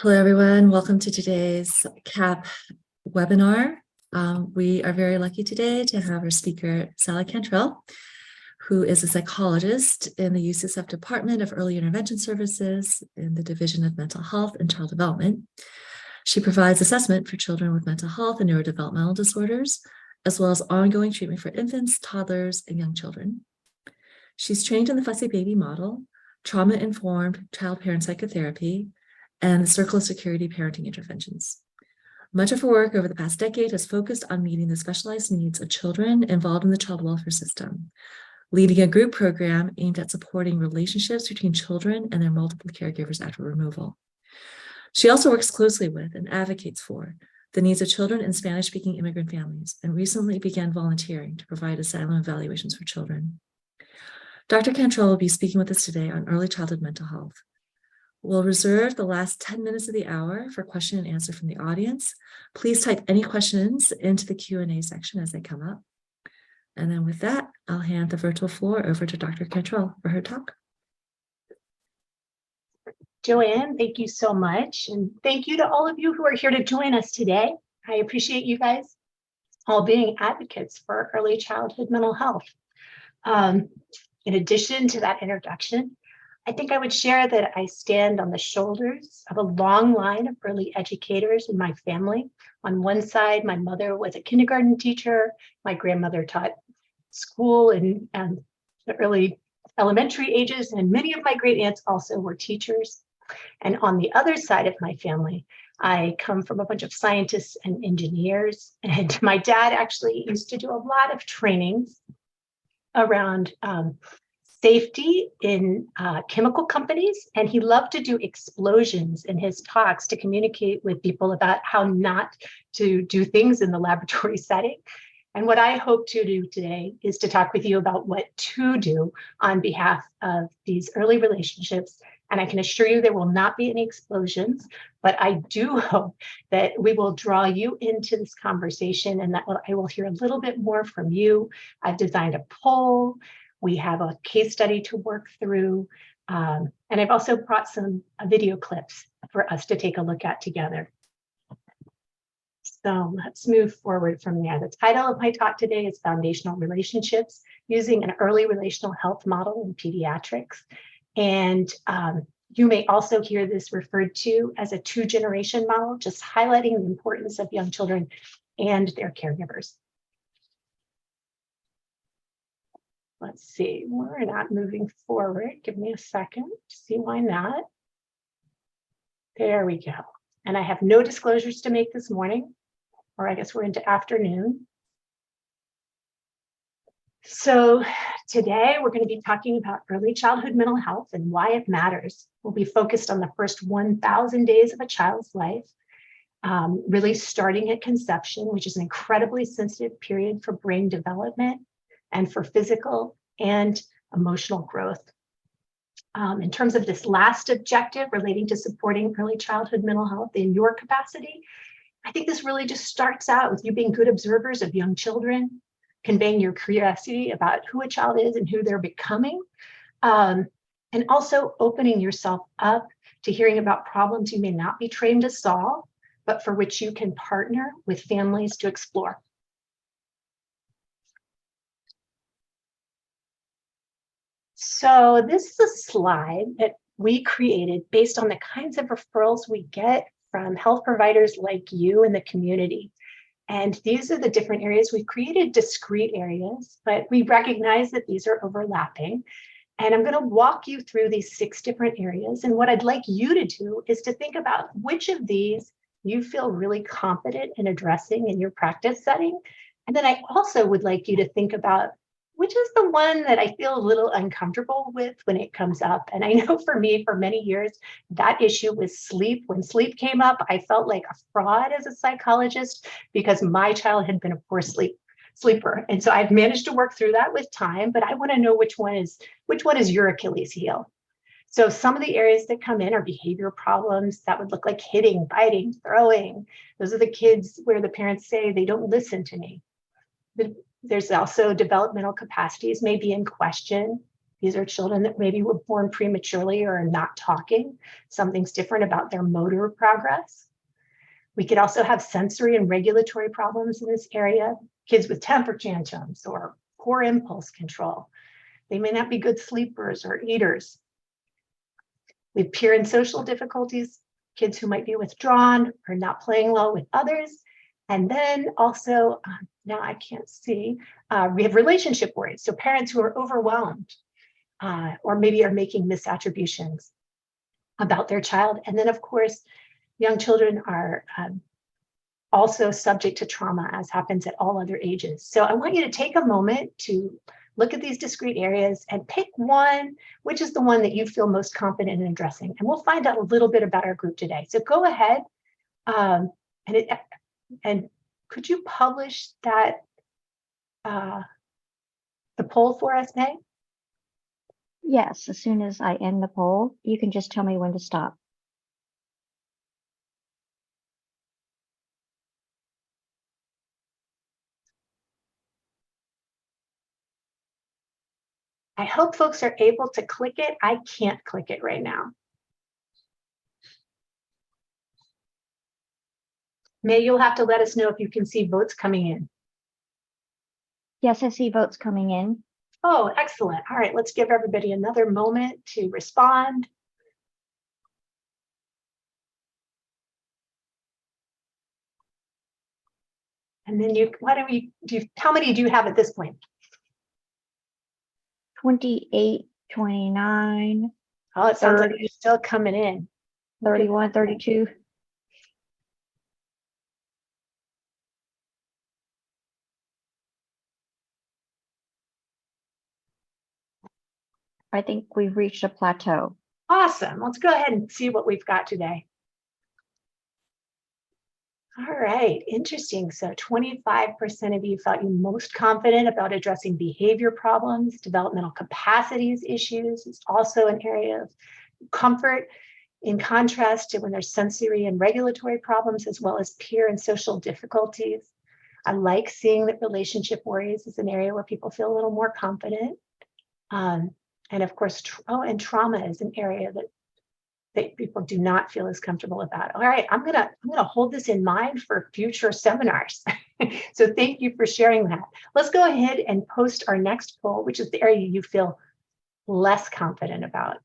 Hello, everyone. Welcome to today's CAP webinar. We are very lucky today to have our speaker, Sally Cantrell, who is a psychologist in the UCSF Department of Early Intervention Services in the Division of Mental Health and Child Development. She provides assessment for children with mental health and neurodevelopmental disorders, as well as ongoing treatment for infants, toddlers, and young children. She's trained in the Fussy Baby model, trauma-informed child-parent psychotherapy, and the Circle of Security parenting interventions. Much of her work over the past decade has focused on meeting the specialized needs of children involved in the child welfare system, leading a group program aimed at supporting relationships between children and their multiple caregivers after removal. She also works closely with and advocates for the needs of children in Spanish-speaking immigrant families and recently began volunteering to provide asylum evaluations for children. Dr. Cantrell will be speaking with us today on early childhood mental health. We'll reserve the last 10 minutes of the hour for question and answer from the audience. Please type any questions into the Q&A section as they come up. And then with that, I'll hand the virtual floor over to Dr. Cantrell for her talk. Joanne, thank you so much. And thank you to all of you who are here to join us today. I appreciate you guys all being advocates for early childhood mental health. In addition to that introduction, I think I would share that I stand on the shoulders of a long line of early educators in my family. On one side, my mother was a kindergarten teacher. My grandmother taught school and the early elementary ages, and many of my great aunts also were teachers. And on the other side of my family, I come from a bunch of scientists and engineers. And my dad actually used to do a lot of trainings around safety in chemical companies, and he loved to do explosions in his talks to communicate with people about how not to do things in the laboratory setting. And what I hope to do today is to talk with you about what to do on behalf of these early relationships. And I can assure you there will not be any explosions, but I do hope that we will draw you into this conversation and that I will hear a little bit more from you. I've designed a poll. We have a case study to work through, and I've also brought some video clips for us to take a look at together. So let's move forward from there. The title of my talk today is Foundational Relationships, using an early relational health model in pediatrics. And you may also hear this referred to as a two-generation model, just highlighting the importance of young children and their caregivers. Let's see, we're not moving forward. Give me a second to see why not. There we go. And I have no disclosures to make this morning, or I guess we're into afternoon. So today we're going to be talking about early childhood mental health and why it matters. We'll be focused on the first 1,000 days of a child's life, really starting at conception, which is an incredibly sensitive period for brain development and for physical and emotional growth. In terms of this last objective relating to supporting early childhood mental health in your capacity, I think this really just starts out with you being good observers of young children, conveying your curiosity about who a child is and who they're becoming, and also opening yourself up to hearing about problems you may not be trained to solve, but for which you can partner with families to explore. So this is a slide that we created based on the kinds of referrals we get from health providers like you in the community. And these are the different areas. We've created discrete areas, but we recognize that these are overlapping. And I'm going to walk you through these 6 different areas. And what I'd like you to do is to think about which of these you feel really confident in addressing in your practice setting. And then I also would like you to think about which is the one that I feel a little uncomfortable with when it comes up. And I know for me, for many years, that issue was sleep. When sleep came up, I felt like a fraud as a psychologist because my child had been a poor sleeper. And so I've managed to work through that with time, but I want to know which one is your Achilles heel. So some of the areas that come in are behavior problems that would look like hitting, biting, throwing. Those are the kids where the parents say they don't listen to me. There's also developmental capacities may be in question. These are children that maybe were born prematurely or are not talking. Something's different about their motor progress. We could also have sensory and regulatory problems in this area. Kids with temper tantrums or poor impulse control. They may not be good sleepers or eaters. We have peer and social difficulties, kids who might be withdrawn or not playing well with others. And then also, now I can't see, we have relationship worries. So parents who are overwhelmed or maybe are making misattributions about their child. And then of course, young children are also subject to trauma, as happens at all other ages. So I want you to take a moment to look at these discrete areas and pick one, which is the one that you feel most confident in addressing. And we'll find out a little bit about our group today. So go ahead and could you publish that, the poll for us, May? Yes, as soon as I end the poll, you can just tell me when to stop. I hope folks are able to click it. I can't click it right now. May, you'll have to let us know if you can see votes coming in. Yes, I see votes coming in. Oh, excellent. All right, let's give everybody another moment to respond. And then why don't we how many do you have at this point? 28, 29, Oh, it sounds like 30. you're still coming in. 31, 32. I think we've reached a plateau. Awesome. Let's go ahead and see what we've got today. All right, interesting. So 25% of you felt you most confident about addressing behavior problems, developmental capacities issues. It's also an area of comfort, in contrast to when there's sensory and regulatory problems, as well as peer and social difficulties. I like seeing that relationship worries is an area where people feel a little more confident. And of course, trauma is an area that people do not feel as comfortable about. All right, I'm gonna hold this in mind for future seminars. So thank you for sharing that. Let's go ahead and post our next poll, which is the area you feel less confident about.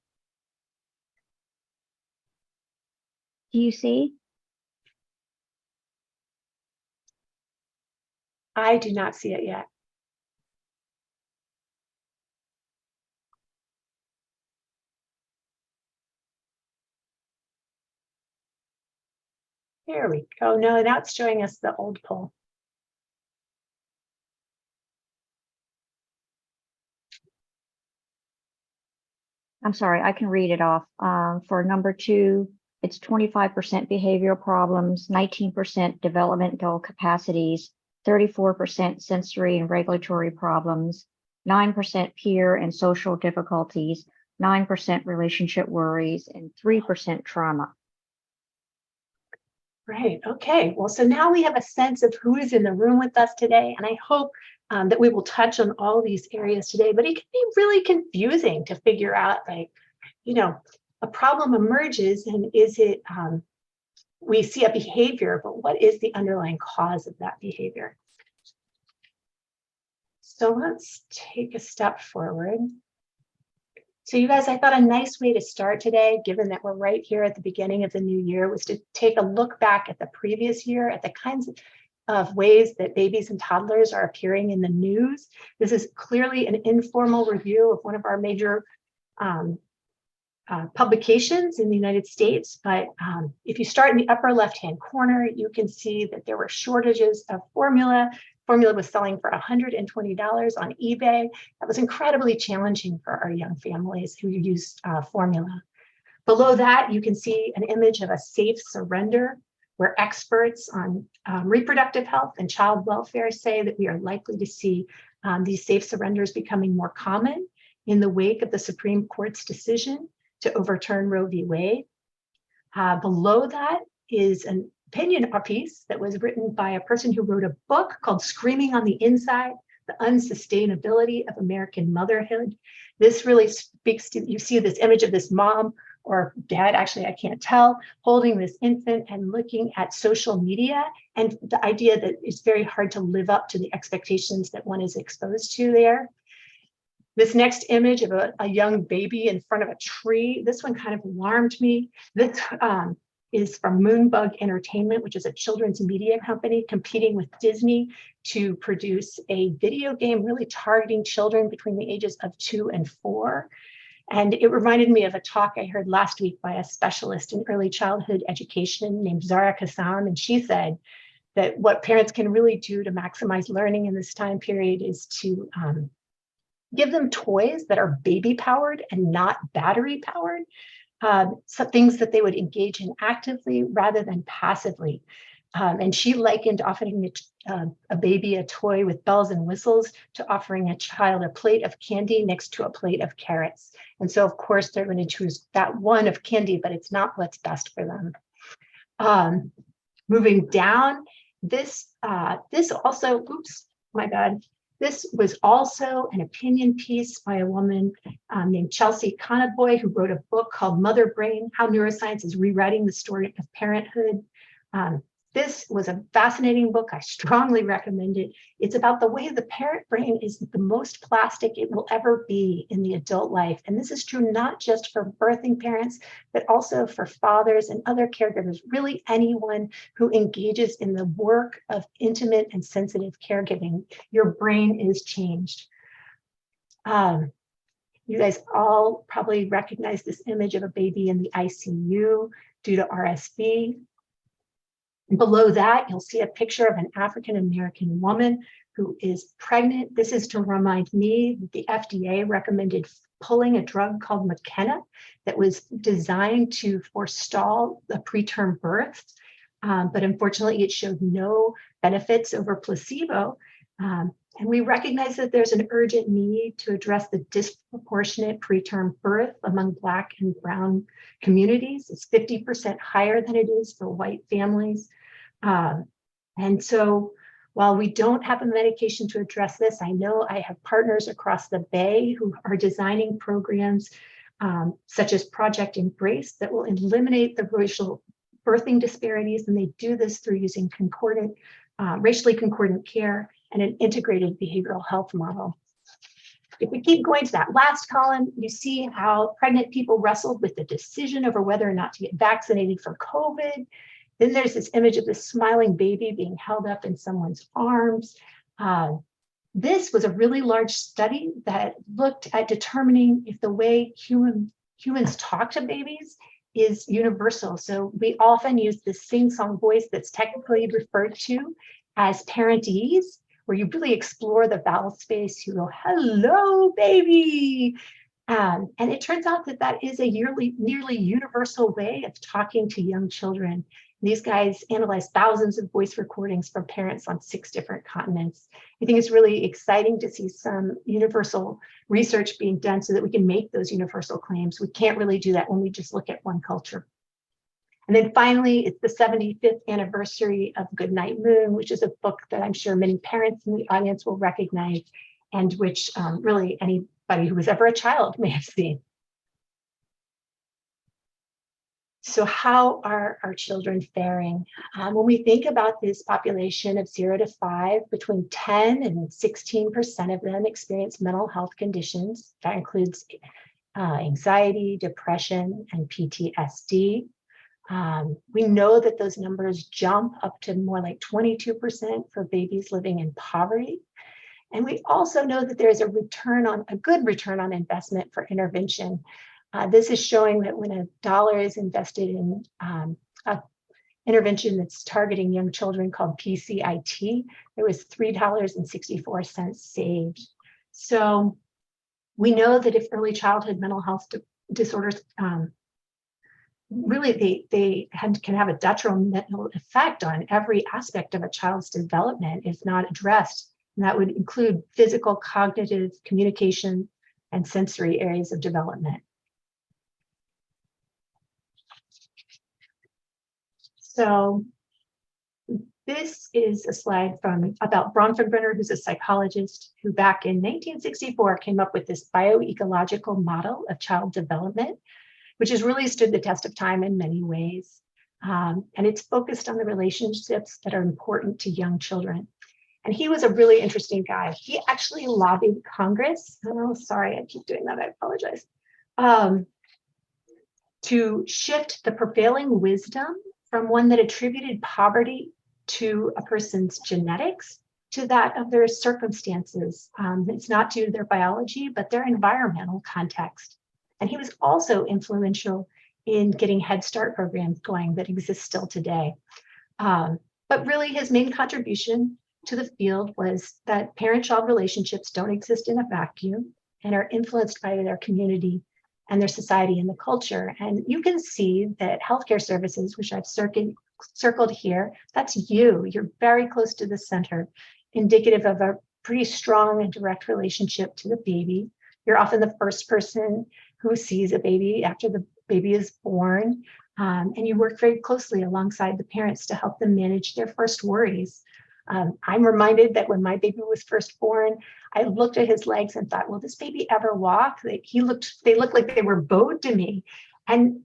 Do you see? I do not see it yet. There we go. No, now it's showing us the old poll. I'm sorry, I can read it off. For number 2, it's 25% behavioral problems, 19% developmental capacities, 34% sensory and regulatory problems, 9% peer and social difficulties, 9% relationship worries, and 3% trauma. Right. Okay. Well, so now we have a sense of who is in the room with us today. And I hope that we will touch on all these areas today, but it can be really confusing to figure out, like, a problem emerges and is it, we see a behavior, but what is the underlying cause of that behavior? So let's take a step forward. So you guys, I thought a nice way to start today, given that we're right here at the beginning of the new year, was to take a look back at the previous year, at the kinds of ways that babies and toddlers are appearing in the news. This is clearly an informal review of one of our major publications in the United States. But if you start in the upper left-hand corner, you can see that there were shortages of formula. Formula was selling for $120 on eBay. That was incredibly challenging for our young families who use formula. Below that, you can see an image of a safe surrender, where experts on reproductive health and child welfare say that we are likely to see these safe surrenders becoming more common in the wake of the Supreme Court's decision to overturn Roe v. Wade. Below that is an opinion piece that was written by a person who wrote a book called Screaming on the Inside, The Unsustainability of American Motherhood. This really speaks to, you see this image of this mom or dad, actually, I can't tell, holding this infant and looking at social media, and the idea that it's very hard to live up to the expectations that one is exposed to there. This next image of a young baby in front of a tree, this one kind of alarmed me. This is from Moonbug Entertainment, which is a children's media company competing with Disney to produce a video game really targeting children between the ages of 2 and 4. And it reminded me of a talk I heard last week by a specialist in early childhood education named Zara Kassam. And she said that what parents can really do to maximize learning in this time period is to give them toys that are baby powered and not battery powered. So things that they would engage in actively rather than passively. And she likened offering a baby a toy with bells and whistles to offering a child a plate of candy next to a plate of carrots. And so, of course, they're going to choose that one of candy, but it's not what's best for them. Moving down, this also, oops, my God. This was also an opinion piece by a woman named Chelsea Conaboy, who wrote a book called Mother Brain, How Neuroscience is Rewriting the Story of Parenthood. This was a fascinating book. I strongly recommend it. It's about the way the parent brain is the most plastic it will ever be in the adult life. And this is true not just for birthing parents, but also for fathers and other caregivers, really anyone who engages in the work of intimate and sensitive caregiving. Your brain is changed. You guys all probably recognize this image of a baby in the ICU due to RSV. Below that, you'll see a picture of an African-American woman who is pregnant. This is to remind me that the FDA recommended pulling a drug called McKenna that was designed to forestall the preterm birth, but unfortunately it showed no benefits over placebo. And we recognize that there's an urgent need to address the disproportionate preterm birth among Black and Brown communities. It's 50% higher than it is for white families. And so while we don't have a medication to address this, I know I have partners across the Bay who are designing programs such as Project Embrace that will eliminate the racial birthing disparities. And they do this through using racially concordant care and an integrated behavioral health model. If we keep going to that last column, you see how pregnant people wrestled with the decision over whether or not to get vaccinated for COVID. Then there's this image of this smiling baby being held up in someone's arms. This was a really large study that looked at determining if the way humans talk to babies is universal. So we often use this sing-song voice that's technically referred to as parentese, where you really explore the vowel space. You go, hello, baby. And it turns out that that is a nearly universal way of talking to young children. These guys analyzed thousands of voice recordings from parents on 6 different continents. I think it's really exciting to see some universal research being done so that we can make those universal claims. We can't really do that when we just look at one culture. And then finally, it's the 75th anniversary of Goodnight Moon, which is a book that I'm sure many parents in the audience will recognize, and which really anybody who was ever a child may have seen. So how are our children faring? When we think about this population of 0 to 5, between 10 and 16% of them experience mental health conditions. That includes anxiety, depression, and PTSD. We know that those numbers jump up to more like 22% for babies living in poverty. And we also know that there is a good return on investment for intervention. This is showing that when $1 is invested in an intervention that's targeting young children called PCIT, there was $3.64 saved. So we know that if early childhood mental health disorders, really they can have a detrimental effect on every aspect of a child's development if not addressed. And that would include physical, cognitive, communication, and sensory areas of development. So This is a slide about Bronfenbrenner, who's a psychologist who back in 1964 came up with this bioecological model of child development, which has really stood the test of time in many ways. And it's focused on the relationships that are important to young children. And he was a really interesting guy. He actually lobbied Congress. Oh, sorry, I keep doing that. I apologize. To shift the prevailing wisdom from one that attributed poverty to a person's genetics to that of their circumstances. It's not due to their biology, but their environmental context. And he was also influential in getting Head Start programs going that exist still today. But really his main contribution to the field was that parent-child relationships don't exist in a vacuum and are influenced by their community and their society and the culture. And you can see that healthcare services, which I've circled here, that's you. You're very close to the center, indicative of a pretty strong and direct relationship to the baby. You're often the first person who sees a baby after the baby is born. And you work very closely alongside the parents to help them manage their first worries. I'm reminded that when my baby was first born, I looked at his legs and thought, will this baby ever walk? They looked like they were bowed to me. And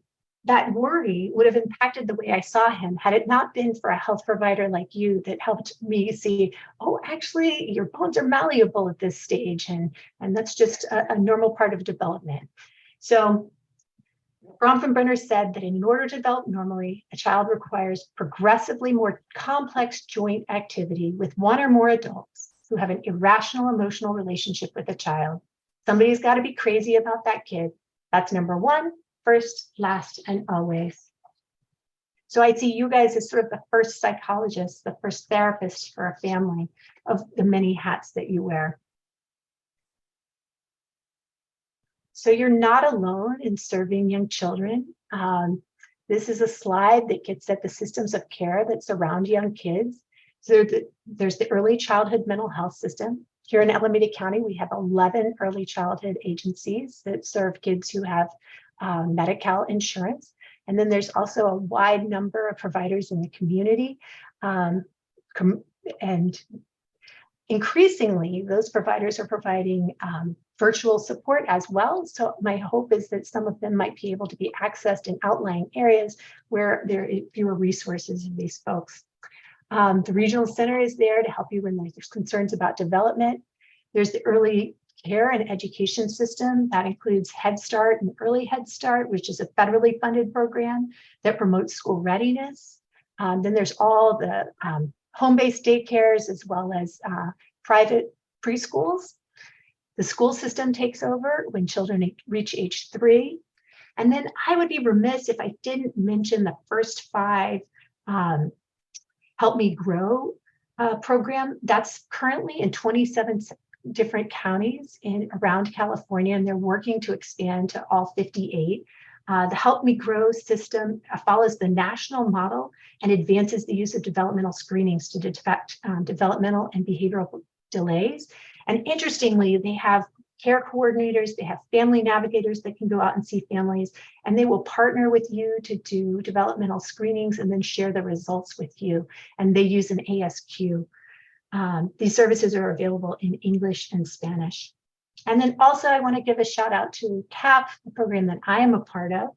that worry would have impacted the way I saw him had it not been for a health provider like you that helped me see, oh, actually, your bones are malleable at this stage. And that's just a normal part of development. So Bronfenbrenner said that in order to develop normally, a child requires progressively more complex joint activity with one or more adults who have an irrational emotional relationship with a child. Somebody's got to be crazy about that kid. That's number one, first, last, and always. So I see you guys as sort of the first psychologist, the first therapist for a family of the many hats that you wear. So you're not alone in serving young children. This is a slide that gets at the systems of care that surround young kids. So there's the early childhood mental health system. Here in Alameda County, we have 11 early childhood agencies that serve kids who have Medi-Cal insurance. And then there's also a wide number of providers in the community. And increasingly, those providers are providing virtual support as well. So my hope is that some of them might be able to be accessed in outlying areas where there are fewer resources of these folks. The regional center is there to help you when there's concerns about development. There's the early care and education system that includes Head Start and Early Head Start, which is a federally funded program that promotes school readiness. Then there's all the home-based daycares as well as private preschools. The school system takes over when children reach age 3. And then I would be remiss if I didn't mention the first 5 Help Me Grow program. That's currently in 27 different counties around California, and they're working to expand to all 58. The Help Me Grow system follows the national model and advances the use of developmental screenings to detect developmental and behavioral delays. And interestingly, they have care coordinators, they have family navigators that can go out and see families, and they will partner with you to do developmental screenings and then share the results with you. And they use an ASQ. These services are available in English and Spanish. And then also I want to give a shout out to CAP, the program that I am a part of,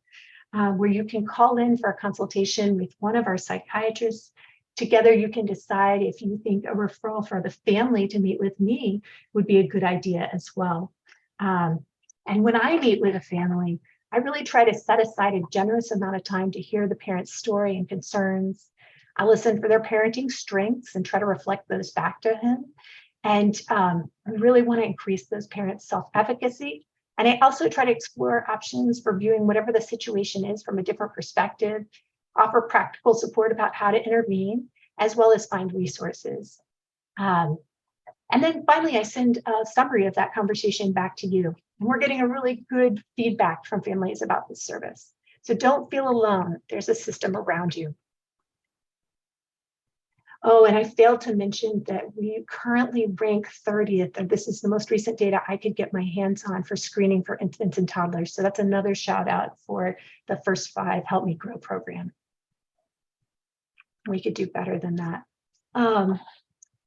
where you can call in for a consultation with one of our psychiatrists. Together you can decide if you think a referral for the family to meet with me would be a good idea as well. And when I meet with a family, I really try to set aside a generous amount of time to hear the parent's story and concerns. I listen for their parenting strengths and try to reflect those back to him. And I really want to increase those parents' self-efficacy. And I also try to explore options for viewing whatever the situation is from a different perspective, offer practical support about how to intervene, as well as find resources. And then finally, I send a summary of that conversation back to you. And we're getting a really good feedback from families about this service. So don't feel alone. There's a system around you. Oh, and I failed to mention that we currently rank 30th, and this is the most recent data I could get my hands on for screening for infants and toddlers. So that's another shout out for the first 5 Help Me Grow program. We could do better than that.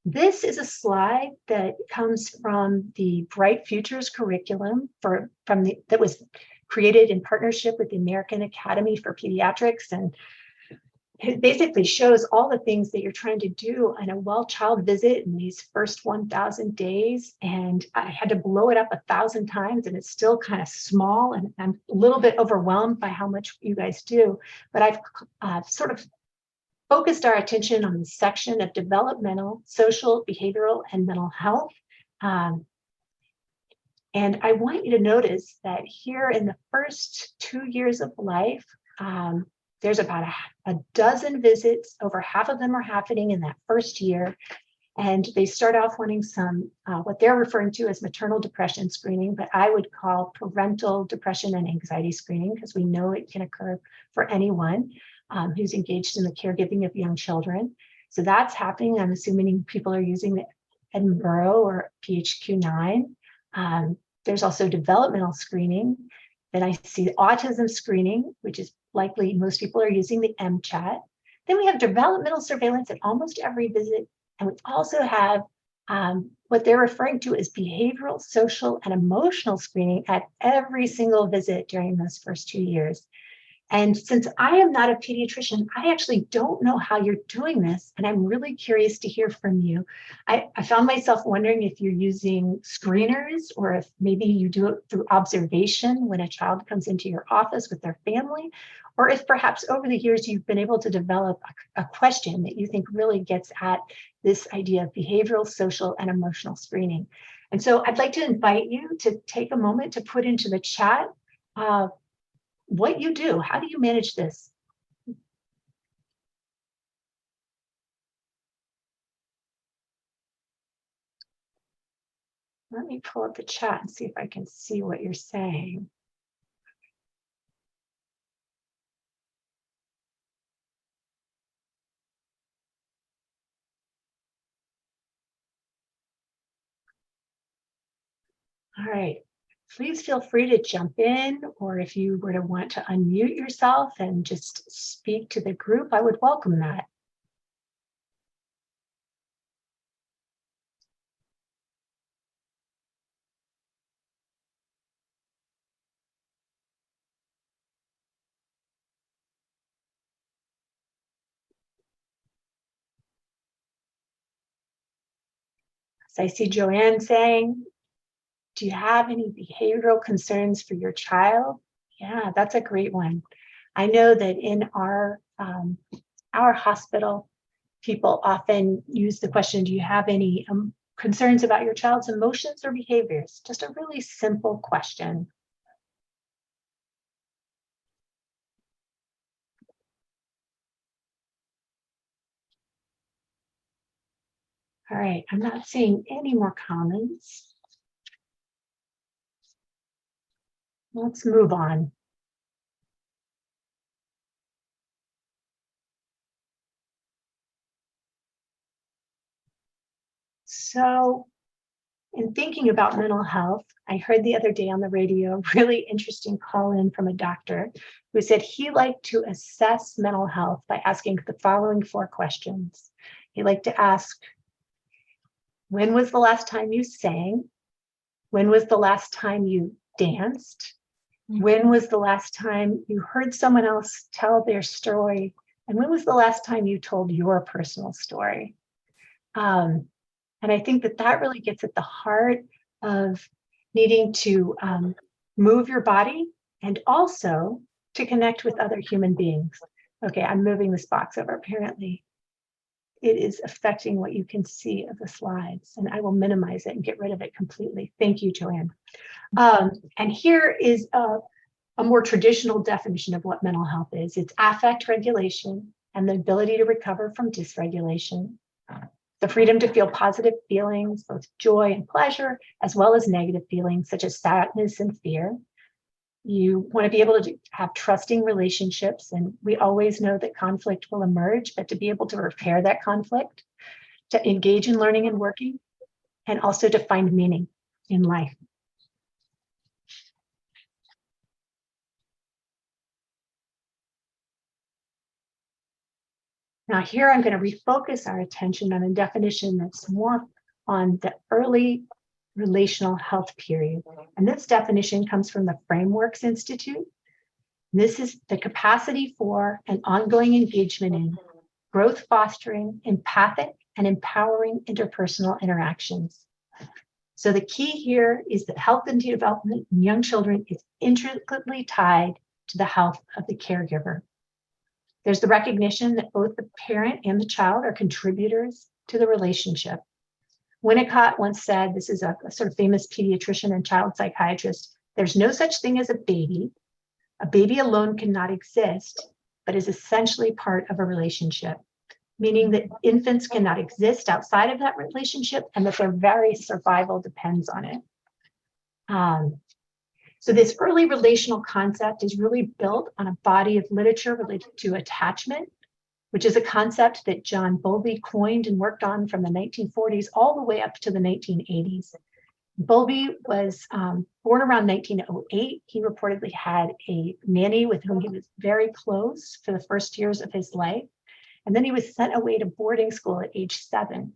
This is a slide that comes from the Bright Futures curriculum that was created in partnership with the American Academy for Pediatrics, and it basically shows all the things that you're trying to do on a well-child visit in these first 1,000 days. And I had to blow it up 1,000 times, and it's still kind of small, and I'm a little bit overwhelmed by how much you guys do. But I've sort of focused our attention on the section of developmental, social, behavioral, and mental health. And I want you to notice that here in the first 2 years of life, there's about a dozen visits. Over half of them are happening in that first year. And they start off wanting some, what they're referring to as maternal depression screening, but I would call parental depression and anxiety screening, because we know it can occur for anyone who's engaged in the caregiving of young children. So that's happening. I'm assuming people are using the Edinburgh or PHQ-9. There's also developmental screening. Then I see autism screening, which is likely most people are using the MCHAT. Then we have developmental surveillance at almost every visit. And we also have what they're referring to as behavioral, social, and emotional screening at every single visit during those first 2 years. And since I am not a pediatrician, I actually don't know how you're doing this. And I'm really curious to hear from you. I found myself wondering if you're using screeners, or if maybe you do it through observation when a child comes into your office with their family, or if perhaps over the years you've been able to develop a question that you think really gets at this idea of behavioral, social, and emotional screening. And so I'd like to invite you to take a moment to put into the chat what you do. How do you manage this? Let me pull up the chat and see if I can see what you're saying. All right, please feel free to jump in, or if you were to want to unmute yourself and just speak to the group, I would welcome that. So I see Joanne saying, do you have any behavioral concerns for your child? Yeah, that's a great one. I know that in our hospital, people often use the question, do you have any concerns about your child's emotions or behaviors? Just a really simple question. All right, I'm not seeing any more comments. Let's move on. So, in thinking about mental health, I heard the other day on the radio a really interesting call in from a doctor who said he liked to assess mental health by asking the following 4 questions. He liked to ask, when was the last time you sang? When was the last time you danced? When was the last time you heard someone else tell their story? And when was the last time you told your personal story? And I think that really gets at the heart of needing to move your body and also to connect with other human beings. Okay, I'm moving this box over apparently. It is affecting what you can see of the slides, and I will minimize it and get rid of it completely. Thank you, Joanne. And here is a more traditional definition of what mental health is. It's affect regulation and the ability to recover from dysregulation, the freedom to feel positive feelings, both joy and pleasure, as well as negative feelings such as sadness and fear. You want to be able to have trusting relationships, and we always know that conflict will emerge, but to be able to repair that conflict, to engage in learning and working, and also to find meaning in life. Now here I'm going to refocus our attention on a definition that's more on the early relational health period. And this definition comes from the Frameworks Institute. This is the capacity for and ongoing engagement in growth fostering, empathic, and empowering interpersonal interactions. So the key here is that health and development in young children is intricately tied to the health of the caregiver. There's the recognition that both the parent and the child are contributors to the relationship. Winnicott once said, this is a sort of famous pediatrician and child psychiatrist, there's no such thing as a baby. A baby alone cannot exist, but is essentially part of a relationship, meaning that infants cannot exist outside of that relationship and that their very survival depends on it. So this early relational concept is really built on a body of literature related to attachment, which is a concept that John Bowlby coined and worked on from the 1940s all the way up to the 1980s. Bowlby was born around 1908. He reportedly had a nanny with whom he was very close for the first years of his life. And then he was sent away to boarding school at age 7.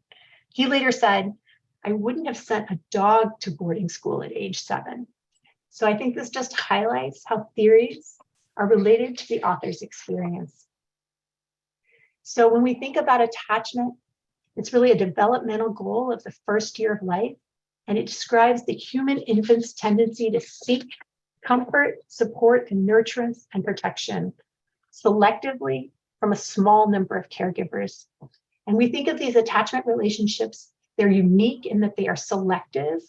He later said, I wouldn't have sent a dog to boarding school at age 7. So I think this just highlights how theories are related to the author's experience. So when we think about attachment, it's really a developmental goal of the first year of life, and it describes the human infant's tendency to seek comfort, support, and nurturance and protection selectively from a small number of caregivers. And we think of these attachment relationships, they're unique in that they are selective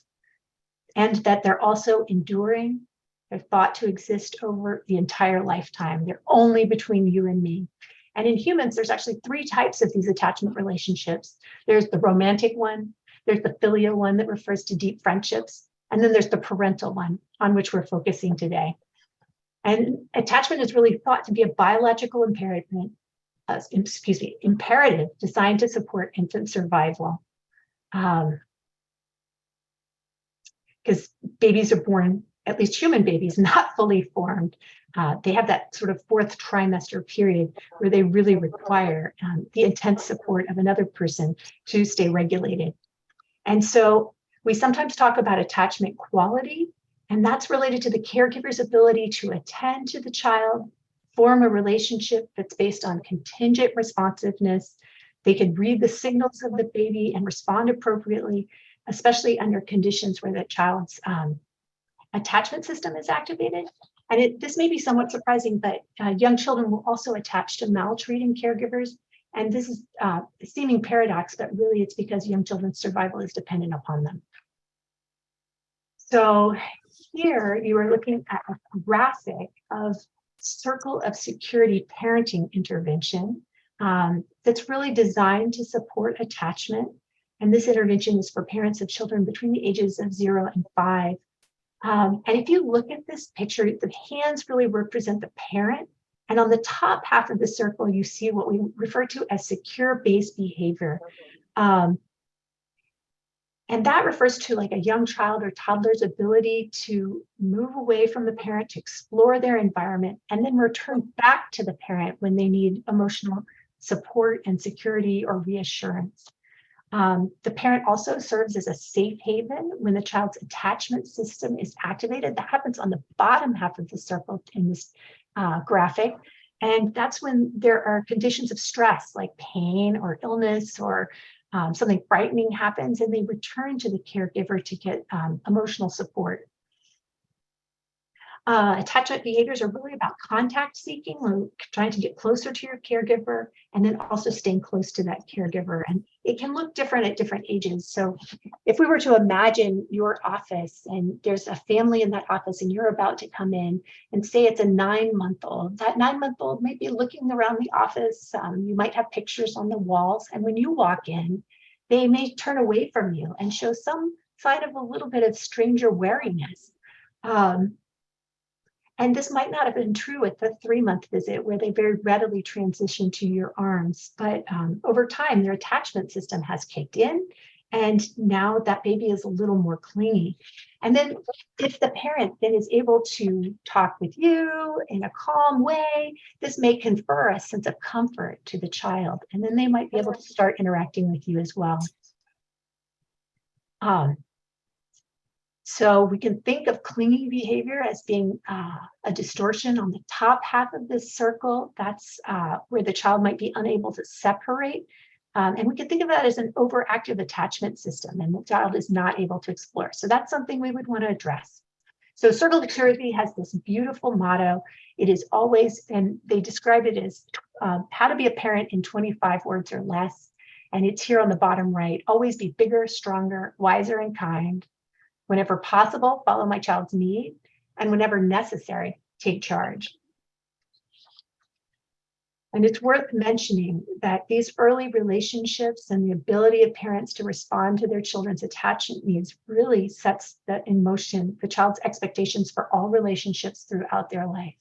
and that they're also enduring. They're thought to exist over the entire lifetime. They're only between you and me. And in humans, there's actually 3 types of these attachment relationships. There's the romantic one, there's the filial one that refers to deep friendships, and then there's the parental one on which we're focusing today. And attachment is really thought to be a biological imperative designed to support infant survival. Because babies are born, at least human babies, not fully formed. They have that sort of 4th trimester period where they really require the intense support of another person to stay regulated. And so we sometimes talk about attachment quality, and that's related to the caregiver's ability to attend to the child, form a relationship that's based on contingent responsiveness. They can read the signals of the baby and respond appropriately, especially under conditions where the child's attachment system is activated. And this may be somewhat surprising, but young children will also attach to maltreating caregivers. And this is a seeming paradox, but really it's because young children's survival is dependent upon them. So here you are looking at a graphic of circle of security parenting intervention that's really designed to support attachment. And this intervention is for parents of children between the ages of 0 and 5. And if you look at this picture, the hands really represent the parent. And on the top half of the circle, you see what we refer to as secure base behavior. And that refers to like a young child or toddler's ability to move away from the parent, to explore their environment, and then return back to the parent when they need emotional support and security or reassurance. The parent also serves as a safe haven when the child's attachment system is activated. That happens on the bottom half of the circle in this graphic. And that's when there are conditions of stress like pain or illness or something frightening happens, and they return to the caregiver to get emotional support. Attachment behaviors are really about contact seeking, or trying to get closer to your caregiver, and then also staying close to that caregiver. And it can look different at different ages. So if we were to imagine your office and there's a family in that office and you're about to come in and say it's a 9-month-old, that 9-month-old might be looking around the office. You might have pictures on the walls. And when you walk in, they may turn away from you and show some sign of a little bit of stranger wariness. And this might not have been true at the 3-month visit where they very readily transition to your arms, but over time, their attachment system has kicked in And now that baby is a little more clingy. And then if the parent then is able to talk with you in a calm way, this may confer a sense of comfort to the child. And then they might be able to start interacting with you as well. So we can think of clinging behavior as being a distortion on the top half of this circle. That's where the child might be unable to separate. And we can think of that as an overactive attachment system, and the child is not able to explore. So that's something we would want to address. So Circle to Curiosity has this beautiful motto. It is always, and they describe it as how to be a parent in 25 words or less. And it's here on the bottom right. Always be bigger, stronger, wiser, and kind. Whenever possible, follow my child's need. And whenever necessary, take charge. And it's worth mentioning that these early relationships and the ability of parents to respond to their children's attachment needs really sets in motion the child's expectations for all relationships throughout their life.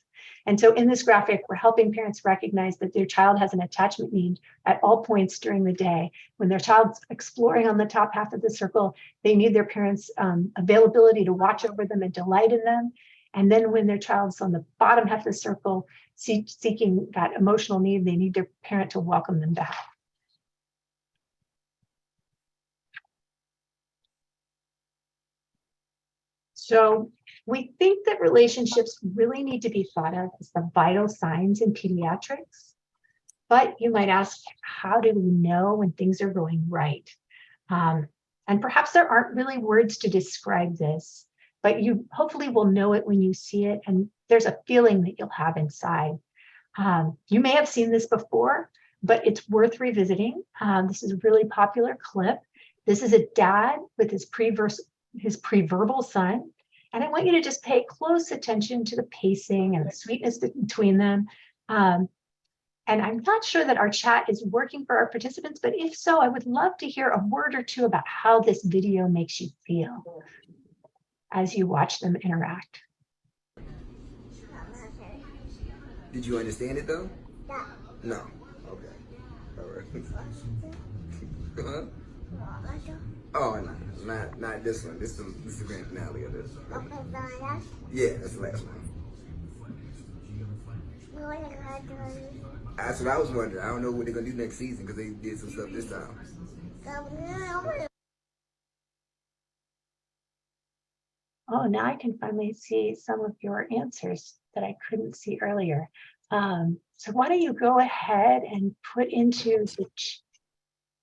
And so in this graphic, we're helping parents recognize that their child has an attachment need at all points during the day. When their child's exploring on the top half of the circle, they need their parents' availability to watch over them and delight in them. And then when their child's on the bottom half of the circle, seeking that emotional need, they need their parent to welcome them back. So we think that relationships really need to be thought of as the vital signs in pediatrics. But you might ask, how do we know when things are going right? And perhaps there aren't really words to describe this, but you hopefully will know it when you see it. And there's a feeling that you'll have inside. You may have seen this before, but it's worth revisiting. This is a really popular clip. This is a dad with his preverbal son. And I want you to just pay close attention to the pacing and the sweetness between them. And I'm not sure that our chat is working for our participants, but if so, I would love to hear a word or two about how this video makes you feel as you watch them interact. Did you understand it though? Yeah. No. Okay. All right. Huh? Oh, no, not this one. This is the grand finale of this. Okay, yeah, that's the last one. That's what I was wondering. I don't know what they're gonna do next season because they did some stuff this time. Oh, now I can finally see some of your answers that I couldn't see earlier. So why don't you go ahead and put into the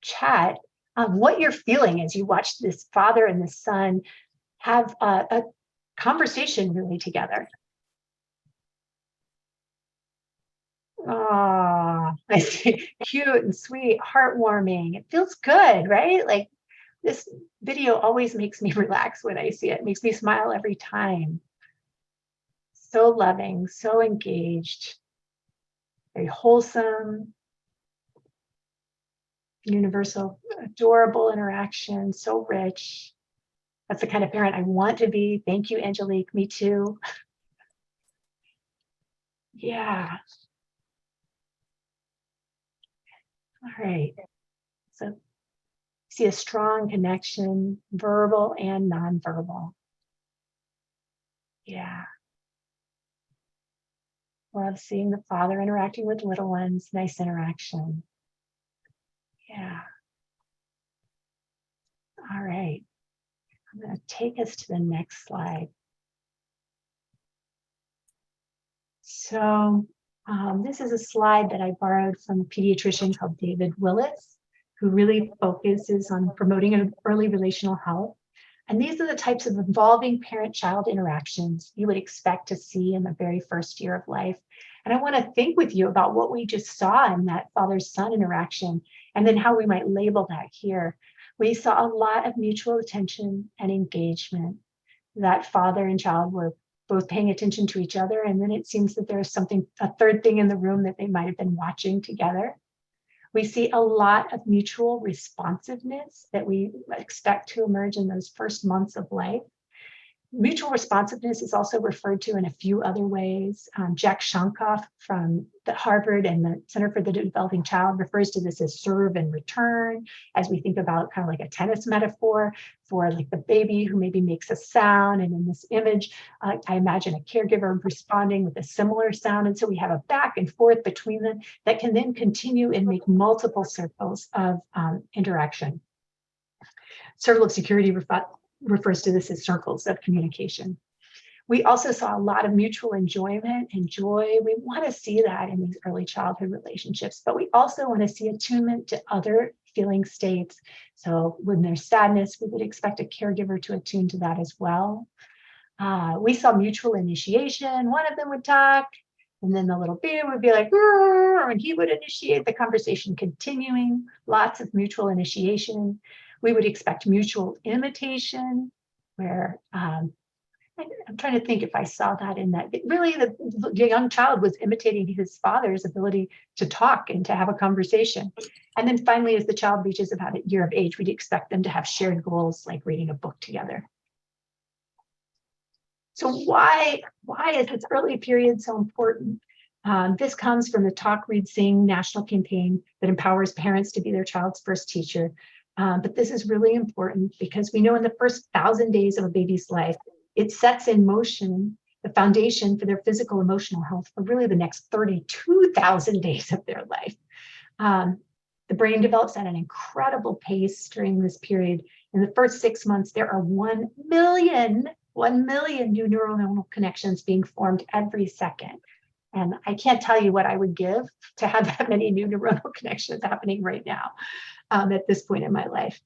chat what you're feeling as you watch this father and this son have a conversation really together. Oh, I see. Cute and sweet, heartwarming. It feels good, right? Like this video always makes me relax when I see it. It makes me smile every time. So loving, so engaged, very wholesome, universal, adorable interaction, so rich. That's the kind of parent I want to be. Thank you, Angelique. Me too. Yeah. All right. So see a strong connection, verbal and nonverbal. Yeah. Love seeing the father interacting with little ones. Nice interaction. Yeah. All right. I'm going to take us to the next slide. So this is a slide that I borrowed from a pediatrician called David Willis, who really focuses on promoting an early relational health. And these are the types of involving parent-child interactions you would expect to see in the very first year of life. And I want to think with you about what we just saw in that father-son interaction, and then how we might label that here. We saw a lot of mutual attention and engagement. That father and child were both paying attention to each other, and then it seems that there's a third thing in the room that they might have been watching together. We see a lot of mutual responsiveness that we expect to emerge in those first months of life. Mutual responsiveness is also referred to in a few other ways. Jack Shonkoff from the Harvard and the Center for the Developing Child refers to this as serve and return, as we think about kind of like a tennis metaphor for like the baby who maybe makes a sound. And in this image, I imagine a caregiver responding with a similar sound. And so we have a back and forth between them that can then continue and make multiple circles of interaction. Circle of security refers to this as circles of communication. We also saw a lot of mutual enjoyment and joy. We want to see that in these early childhood relationships, but we also want to see attunement to other feeling states. So when there's sadness, we would expect a caregiver to attune to that as well. We saw mutual initiation. One of them would talk, and then the little baby would be like, and he would initiate the conversation continuing. Lots of mutual initiation. We would expect mutual imitation, where I'm trying to think if I saw that in that. Really, the young child was imitating his father's ability to talk and to have a conversation. And then finally, as the child reaches about a year of age, we'd expect them to have shared goals like reading a book together. So why is this early period so important? This comes from the Talk, Read, Sing national campaign that empowers parents to be their child's first teacher. But this is really important because we know in the first 1,000 days of a baby's life, it sets in motion the foundation for their physical, emotional health for really the next 32,000 days of their life. The brain develops at an incredible pace during this period. In the first 6 months, there are 1 million new neuronal connections being formed every second. And I can't tell you what I would give to have that many new neuronal connections happening right now at this point in my life.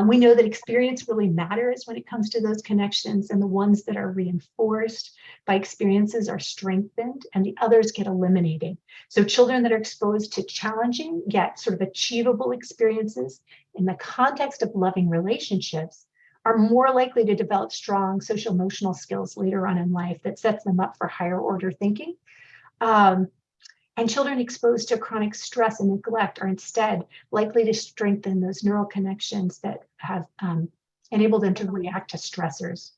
We know that experience really matters when it comes to those connections, and the ones that are reinforced by experiences are strengthened and the others get eliminated. So children that are exposed to challenging yet sort of achievable experiences in the context of loving relationships are more likely to develop strong social emotional skills later on in life that sets them up for higher order thinking. And children exposed to chronic stress and neglect are instead likely to strengthen those neural connections that have enabled them to react to stressors.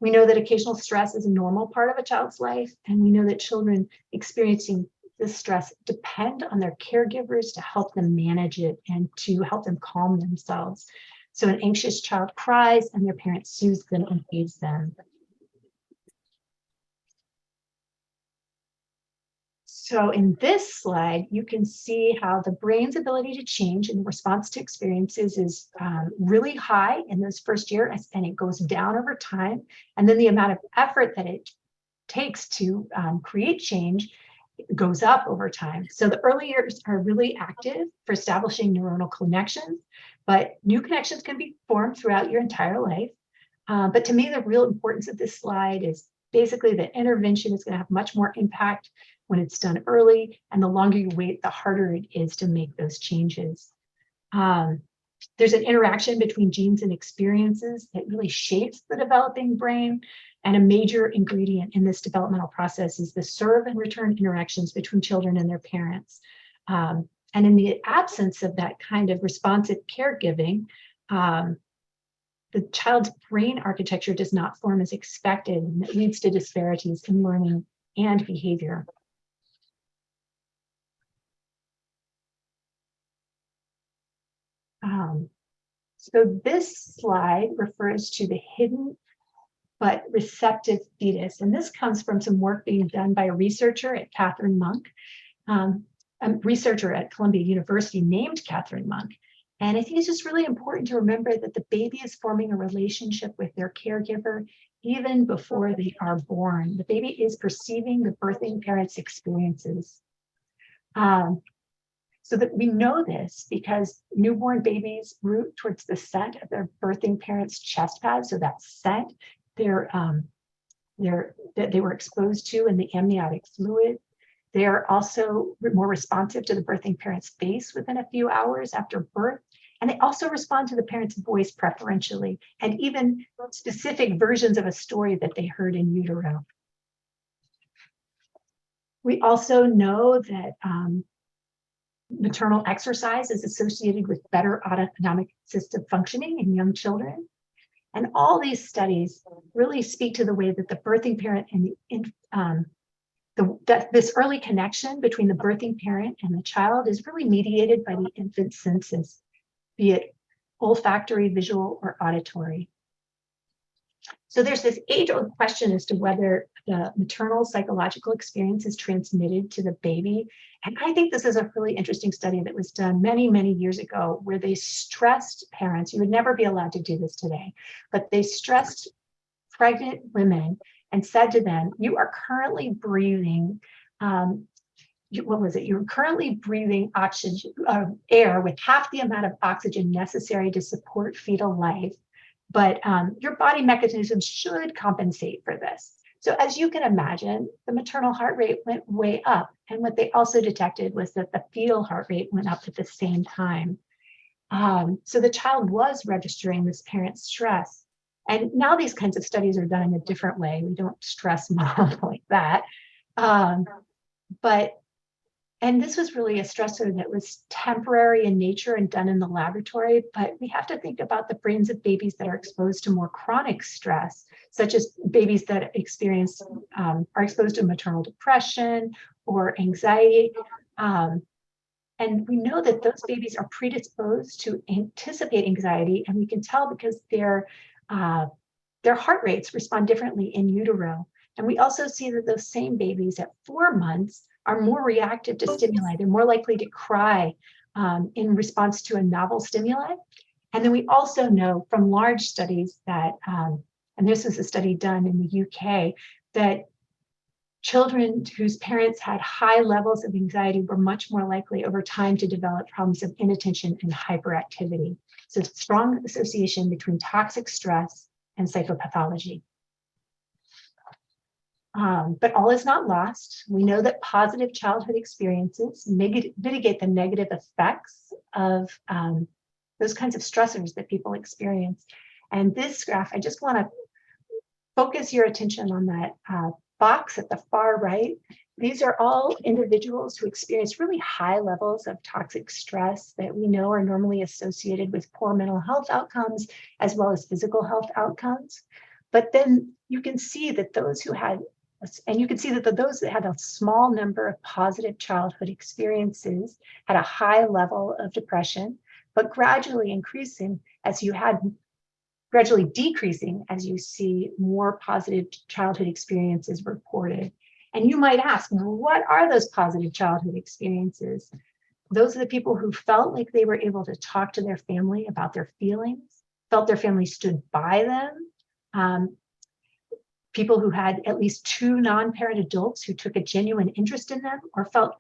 We know that occasional stress is a normal part of a child's life, and we know that children experiencing this stress depend on their caregivers to help them manage it and to help them calm themselves. So an anxious child cries and their parent soothes them and feeds them. So in this slide, you can see how the brain's ability to change in response to experiences is really high in those first years, and it goes down over time. And then the amount of effort that it takes to create change goes up over time. So the early years are really active for establishing neuronal connections, but new connections can be formed throughout your entire life. But to me, the real importance of this slide is basically that intervention is going to have much more impact when it's done early, and the longer you wait, the harder it is to make those changes. There's an interaction between genes and experiences that really shapes the developing brain, and a major ingredient in this developmental process is the serve and return interactions between children and their parents. And in the absence of that kind of responsive caregiving, the child's brain architecture does not form as expected, and it leads to disparities in learning and behavior. So this slide refers to the hidden but receptive fetus, and this comes from some work being done by a researcher at Catherine Monk, a researcher at Columbia University named Catherine Monk. And I think it's just really important to remember that the baby is forming a relationship with their caregiver even before they are born. The baby is perceiving the birthing parent's experiences. So that we know this because newborn babies root towards the scent of their birthing parent's chest pad. So that scent that they were exposed to in the amniotic fluid. They are also more responsive to the birthing parent's face within a few hours after birth. And they also respond to the parent's voice preferentially, and even specific versions of a story that they heard in utero. We also know that maternal exercise is associated with better autonomic system functioning in young children. And all these studies really speak to the way that the birthing parent and that this early connection between the birthing parent and the child is really mediated by the infant senses, be it olfactory, visual, or auditory. So there's this age-old question as to whether the maternal psychological experience is transmitted to the baby. And I think this is a really interesting study that was done many, many years ago, where they stressed parents, you would never be allowed to do this today, but they stressed pregnant women and said to them, you are currently breathing, you're currently breathing oxygen, air with half the amount of oxygen necessary to support fetal life. But your body mechanisms should compensate for this. So as you can imagine, the maternal heart rate went way up. And what they also detected was that the fetal heart rate went up at the same time. So the child was registering this parent stress. And now these kinds of studies are done in a different way. We don't stress mom like that. And this was really a stressor that was temporary in nature and done in the laboratory, but we have to think about the brains of babies that are exposed to more chronic stress, such as babies that are exposed to maternal depression or anxiety. And we know that those babies are predisposed to anticipate anxiety, and we can tell because their heart rates respond differently in utero. And we also see that those same babies at 4 months are more reactive to stimuli. They're more likely to cry in response to a novel stimuli. And then we also know from large studies that, and this is a study done in the UK, that children whose parents had high levels of anxiety were much more likely over time to develop problems of inattention and hyperactivity. So strong association between toxic stress and psychopathology. But all is not lost. We know that positive childhood experiences mitigate the negative effects of those kinds of stressors that people experience. And this graph, I just want to focus your attention on that box at the far right. These are all individuals who experience really high levels of toxic stress that we know are normally associated with poor mental health outcomes, as well as physical health outcomes. But then you can see that those that had a small number of positive childhood experiences had a high level of depression, but gradually decreasing as you see more positive childhood experiences reported. And you might ask, what are those positive childhood experiences? Those are the people who felt like they were able to talk to their family about their feelings, felt their family stood by them, people who had at least 2 non-parent adults who took a genuine interest in them or felt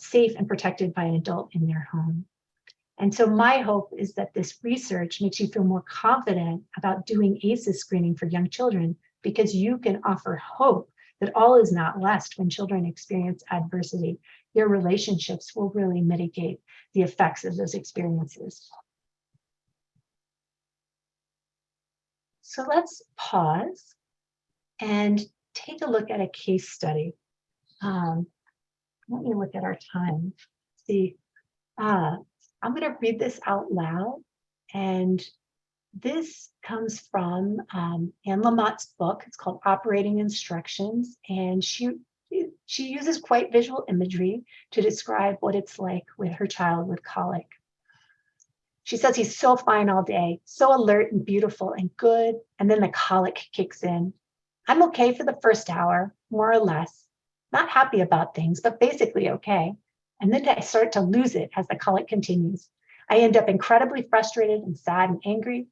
safe and protected by an adult in their home. And so my hope is that this research makes you feel more confident about doing ACEs screening for young children, because you can offer hope that all is not lost when children experience adversity. Their relationships will really mitigate the effects of those experiences. So let's pause and take a look at a case study. Let me look at our time. See, I'm going to read this out loud, and this comes from Anne Lamott's book. It's called Operating Instructions, and she uses quite visual imagery to describe what it's like with her child with colic. She says he's so fine all day, so alert and beautiful and good, and then the colic kicks in. I'm okay for the first hour, more or less. Not happy about things, but basically okay. And then I start to lose it as the colic continues. I end up incredibly frustrated and sad and angry.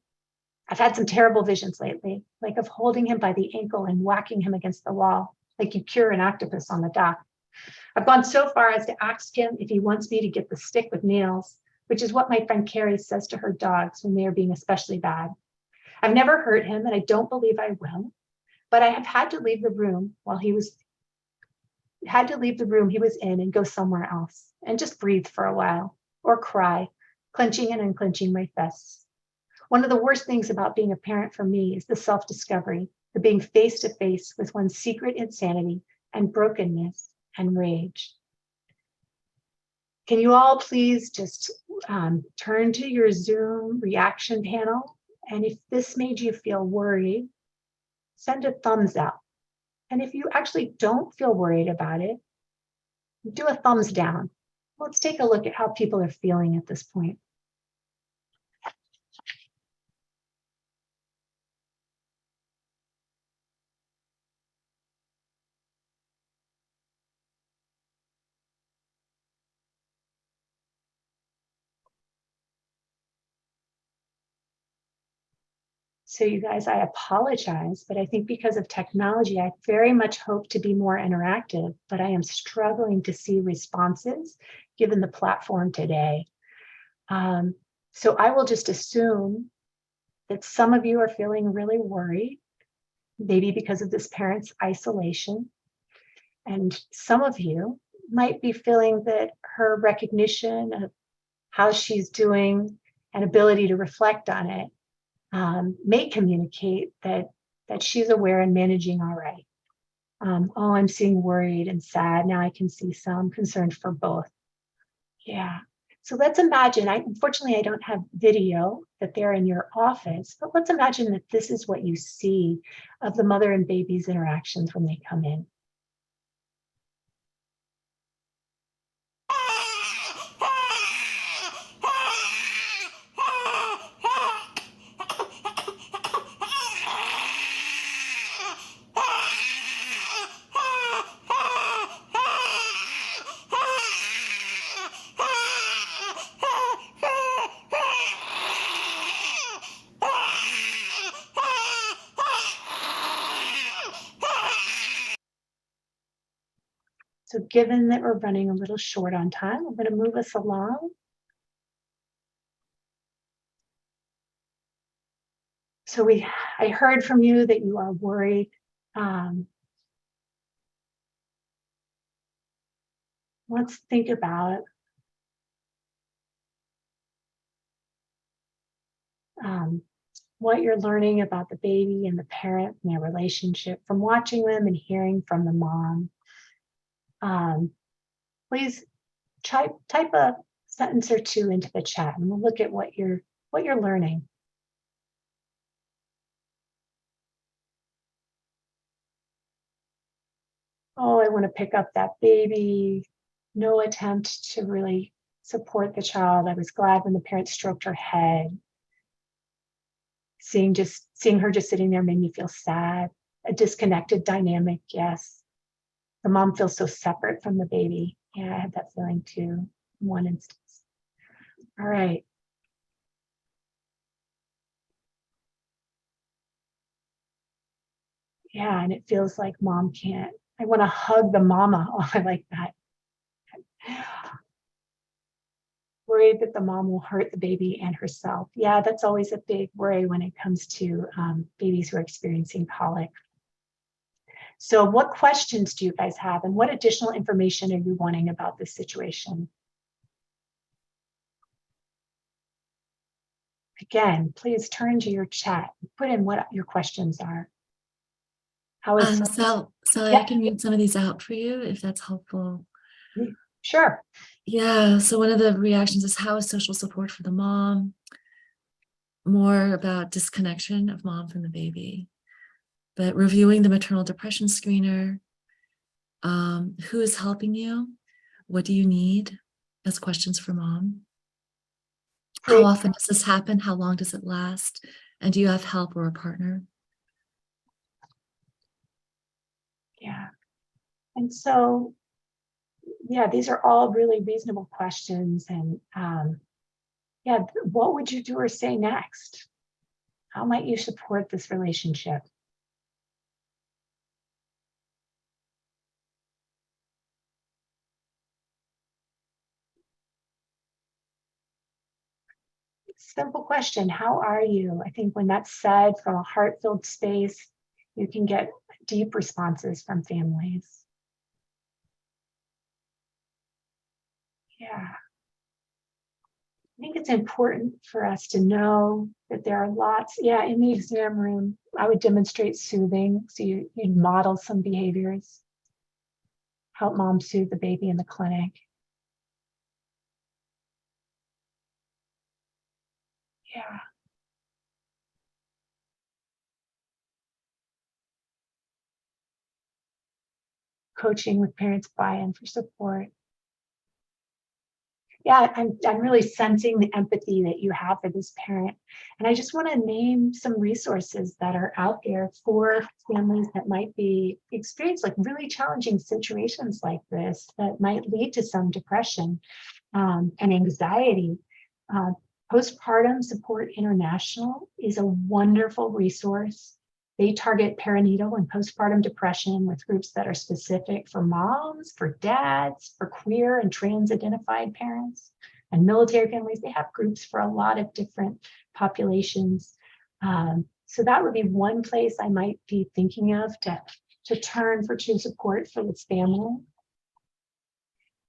I've had some terrible visions lately, like of holding him by the ankle and whacking him against the wall, like you cure an octopus on the dock. I've gone so far as to ask him if he wants me to get the stick with nails, which is what my friend Carrie says to her dogs when they are being especially bad. I've never hurt him, and I don't believe I will, but I have had to leave the room he was in and go somewhere else and just breathe for a while or cry, clenching and unclenching my fists. One of the worst things about being a parent for me is the self-discovery, the being face to face with one's secret insanity and brokenness and rage. Can you all please just turn to your Zoom reaction panel And if this made you feel worried, send a thumbs up. And if you actually don't feel worried about it, do a thumbs down. Let's take a look at how people are feeling at this point. So you guys, I apologize, but I think because of technology, I very much hope to be more interactive, but I am struggling to see responses given the platform today. So I will just assume that some of you are feeling really worried, maybe because of this parent's isolation. And some of you might be feeling that her recognition of how she's doing and ability to reflect on it may communicate that she's aware and managing all right. Oh, I'm seeing worried and sad. Now I can see some concerned for both. Yeah. So let's imagine, unfortunately, I don't have video that they're in your office, but let's imagine that this is what you see of the mother and baby's interactions when they come in. So given that we're running a little short on time, I'm going to move us along. So I heard from you that you are worried. Let's think about what you're learning about the baby and the parent and their relationship from watching them and hearing from the mom. Please type a sentence or two into the chat, and we'll look at what you're learning. Oh, I want to pick up that baby. No attempt to really support the child. I was glad when the parent stroked her head. Seeing her just sitting there made me feel sad. A disconnected dynamic, yes. The mom feels so separate from the baby. Yeah, I had that feeling too in one instance. All right. Yeah, and it feels like mom can't. I want to hug the mama. Oh, I like that. Worried that the mom will hurt the baby and herself. Yeah, that's always a big worry when it comes to babies who are experiencing colic. So what questions do you guys have, and what additional information are you wanting about this situation? Again, please turn to your chat and put in what your questions are. How is Sally, Yeah. I can read some of these out for you if that's helpful. Sure. Yeah, so one of the reactions is, how is social support for the mom? More about disconnection of mom from the baby, but reviewing the maternal depression screener. Who is helping you? What do you need? As questions for mom. How Great. often does this happen? How long does it last? And do you have help or a partner? Yeah. And so, yeah, these are all really reasonable questions. And yeah, what would you do or say next? How might you support this relationship? Simple question. How are you? I think when that's said from a heart-filled space, you can get deep responses from families. Yeah. I think it's important for us to know that there are lots. Yeah, in the exam room, I would demonstrate soothing. So you'd model some behaviors, help mom soothe the baby in the clinic. Yeah. coaching with parents buy-in for support. Yeah, I'm really sensing the empathy that you have for this parent. And I just want to name some resources that are out there for families that might be experience like really challenging situations like this that might lead to some depression and anxiety. Postpartum Support International is a wonderful resource. They target perinatal and postpartum depression with groups that are specific for moms, for dads, for queer and trans identified parents, and military families. They have groups for a lot of different populations. So that would be one place I might be thinking of to turn for true support for this family.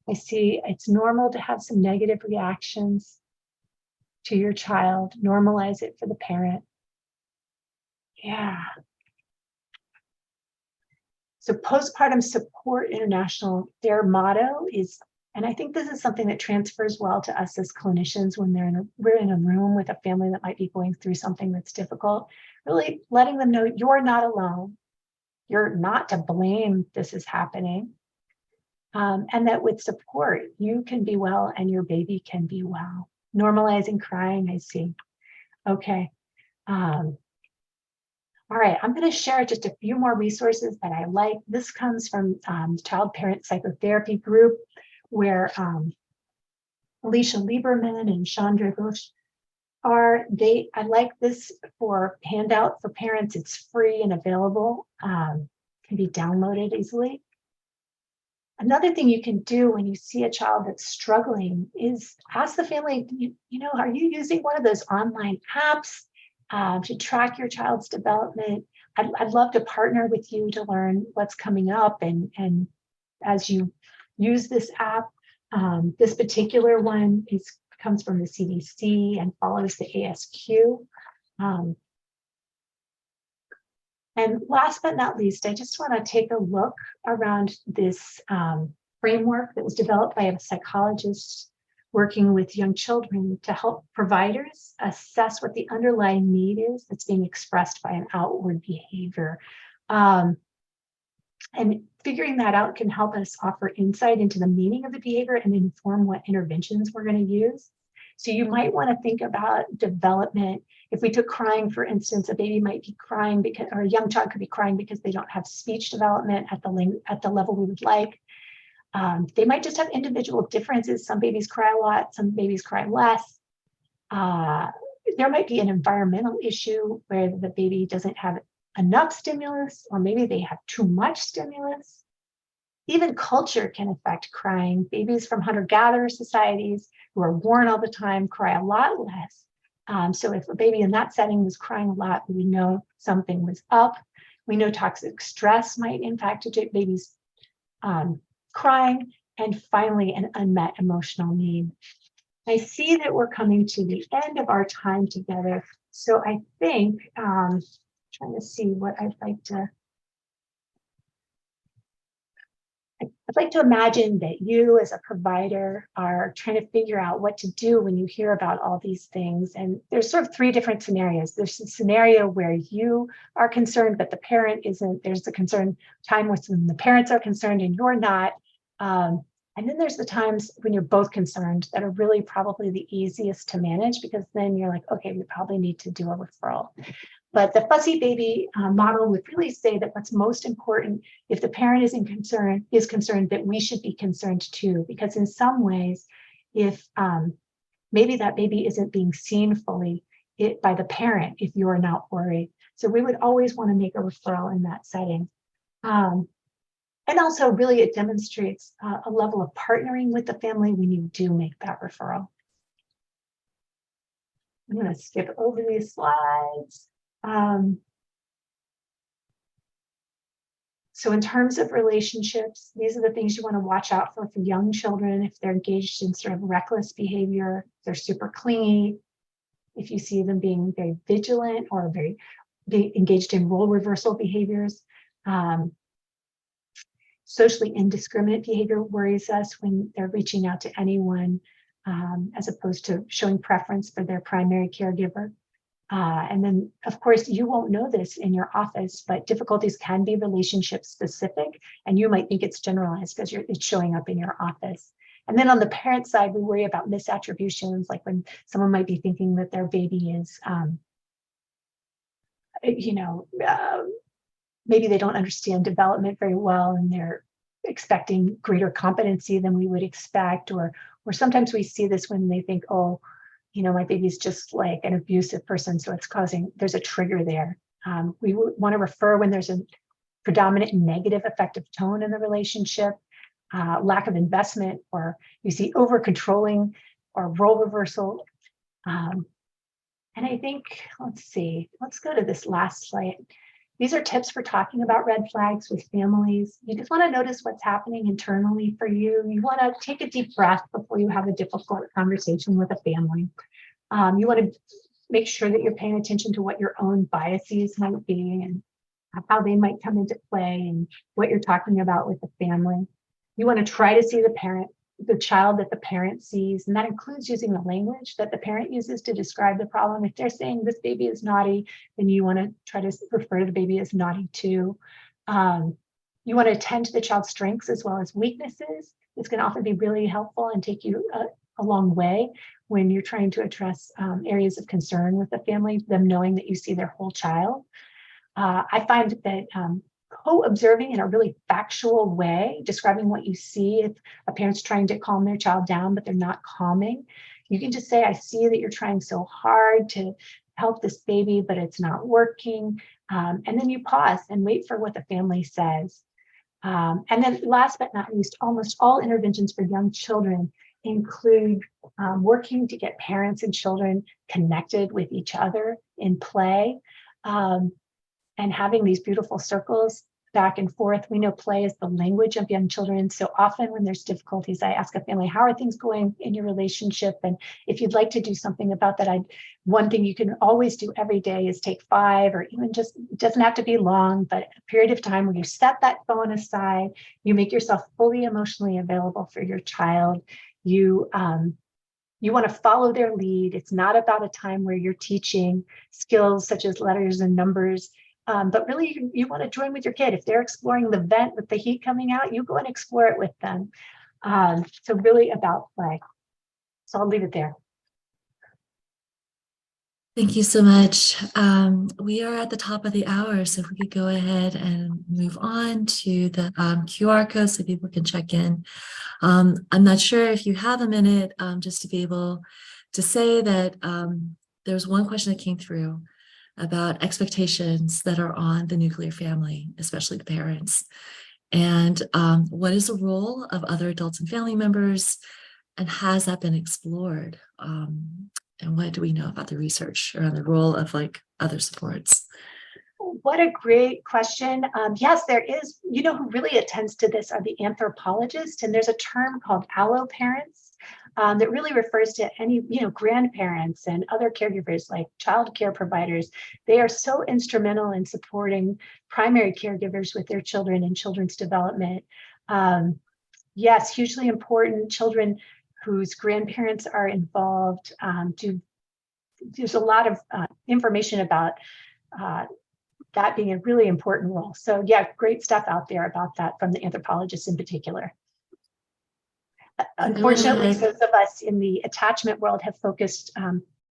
I see it's normal to have some negative reactions to your child. Normalize it for the parent. Yeah. So Postpartum Support International, their motto is, and I think this is something that transfers well to us as clinicians when we're in a room with a family that might be going through something that's difficult, really letting them know you're not alone. You're not to blame this is happening. And that with support, you can be well and your baby can be well. Normalizing crying, I see. Okay. All right, I'm going to share just a few more resources that I like. This comes from Child Parent Psychotherapy Group, where Alicia Lieberman and Chandra Ghosh are. I like this for handout for parents. It's free and available, can be downloaded easily. Another thing you can do when you see a child that's struggling is ask the family, are you using one of those online apps to track your child's development? I'd love to partner with you to learn what's coming up. And as you use this app, this particular one comes from the CDC and follows the ASQ. And last but not least, I just want to take a look around this framework that was developed by a psychologist working with young children to help providers assess what the underlying need is that's being expressed by an outward behavior. And figuring that out can help us offer insight into the meaning of the behavior and inform what interventions we're going to use. So you might want to think about development. If we took crying, for instance, a baby might be crying because, or a young child could be crying because they don't have speech development at the level we would like. They might just have individual differences. Some babies cry a lot, some babies cry less. There might be an environmental issue where the baby doesn't have enough stimulus, or maybe they have too much stimulus. Even culture can affect crying. Babies from hunter-gatherer societies who are worn all the time cry a lot less. So if a baby in that setting was crying a lot, we know something was up. We know toxic stress might impact a baby's crying. And finally, an unmet emotional need. I see that we're coming to the end of our time together. So I think, trying to see what I'd like to imagine that you as a provider are trying to figure out what to do when you hear about all these things. And there's sort of three different scenarios. There's a scenario where you are concerned, but the parent isn't. There's the concern time when the parents are concerned and you're not. And then there's the times when you're both concerned that are really probably the easiest to manage, because then you're like, okay, we probably need to do a referral. But the fussy baby model would really say that what's most important, if the parent is concerned, that we should be concerned too, because in some ways, if maybe that baby isn't being seen fully by the parent, if you're not worried. So we would always want to make a referral in that setting. And also really it demonstrates a level of partnering with the family when you do make that referral. I'm going to skip over these slides. So in terms of relationships, these are the things you want to watch out for young children. If they're engaged in sort of reckless behavior, they're super clingy. If you see them being very vigilant or very engaged in role reversal behaviors. Socially indiscriminate behavior worries us when they're reaching out to anyone as opposed to showing preference for their primary caregiver. And then, of course, you won't know this in your office, but difficulties can be relationship specific, and you might think it's generalized because it's showing up in your office. And then on the parent side, we worry about misattributions, like when someone might be thinking that their baby is, maybe they don't understand development very well and they're expecting greater competency than we would expect, or sometimes we see this when they think, oh, my baby's just like an abusive person, so there's a trigger there. We want to refer when there's a predominant negative affective tone in the relationship, lack of investment, or you see over controlling or role reversal. And I think, let's go to this last slide. These are tips for talking about red flags with families. You just want to notice what's happening internally for you. You want to take a deep breath before you have a difficult conversation with a family. You want to make sure that you're paying attention to what your own biases might be and how they might come into play and what you're talking about with the family. You want to try to see the child that the parent sees, and that includes using the language that the parent uses to describe the problem. If they're saying this baby is naughty, then you want to try to refer to the baby as naughty too. You want to attend to the child's strengths as well as weaknesses. It's going to often be really helpful and take you a long way when you're trying to address areas of concern with the family, them knowing that you see their whole child. I find that co-observing in a really factual way, describing what you see. If a parent's trying to calm their child down, but they're not calming, you can just say, I see that you're trying so hard to help this baby, but it's not working. And then you pause and wait for what the family says. And then last but not least, almost all interventions for young children include working to get parents and children connected with each other in play. And having these beautiful circles back and forth. We know play is the language of young children. So often when there's difficulties, I ask a family, how are things going in your relationship? And if you'd like to do something about that, one thing you can always do every day is take 5, or even just, it doesn't have to be long, but a period of time where you set that phone aside, you make yourself fully emotionally available for your child. You want to follow their lead. It's not about a time where you're teaching skills such as letters and numbers. But really, you want to join with your kid. If they're exploring the vent with the heat coming out, you go and explore it with them. So really about play. So I'll leave it there. Thank you so much. We are at the top of the hour, so if we could go ahead and move on to the QR code so people can check in. I'm not sure if you have a minute just to be able to say that there's one question that came through about expectations that are on the nuclear family, especially the parents. And what is the role of other adults and family members? And has that been explored? And what do we know about the research around the role of other supports? What a great question. Yes, there is, who really attends to this are the anthropologists. And there's a term called allo parents that really refers to any, grandparents and other caregivers like child care providers. They are so instrumental in supporting primary caregivers with their children and children's development. Yes, hugely important. Children whose grandparents are involved. There's a lot of information about that being a really important role. So yeah, great stuff out there about that from the anthropologists in particular. Unfortunately, those of us in the attachment world have focused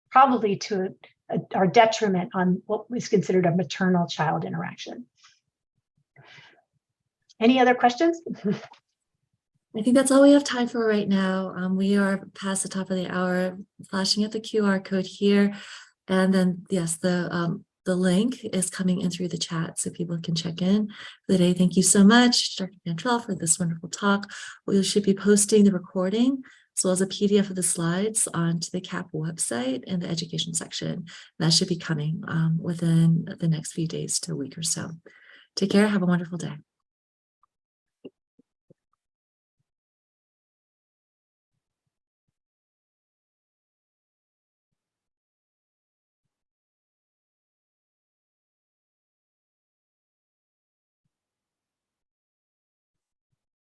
probably to our detriment on what was considered a maternal-child interaction. Any other questions? I think that's all we have time for right now. We are past the top of the hour, flashing at the QR code here. And then, yes, the link is coming in through the chat so people can check in for the day. Thank you so much, Dr. Cantrell, for this wonderful talk. We should be posting the recording as well as a PDF of the slides onto the CAP website in the education section. That should be coming within the next few days to a week or so. Take care. Have a wonderful day.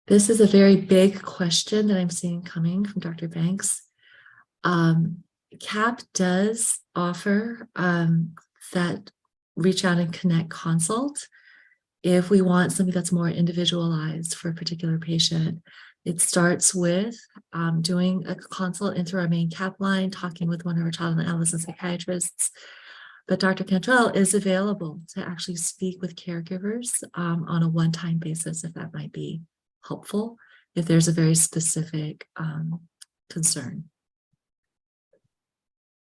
This is a very big question that I'm seeing coming from Dr. Banks. CAP does offer that reach out and connect consult. If we want something that's more individualized for a particular patient, it starts with doing a consult into our main CAP line, talking with one of our child and adolescent psychiatrists. But Dr. Cantrell is available to actually speak with caregivers on a one-time basis, if that might be helpful, if there's a very specific concern.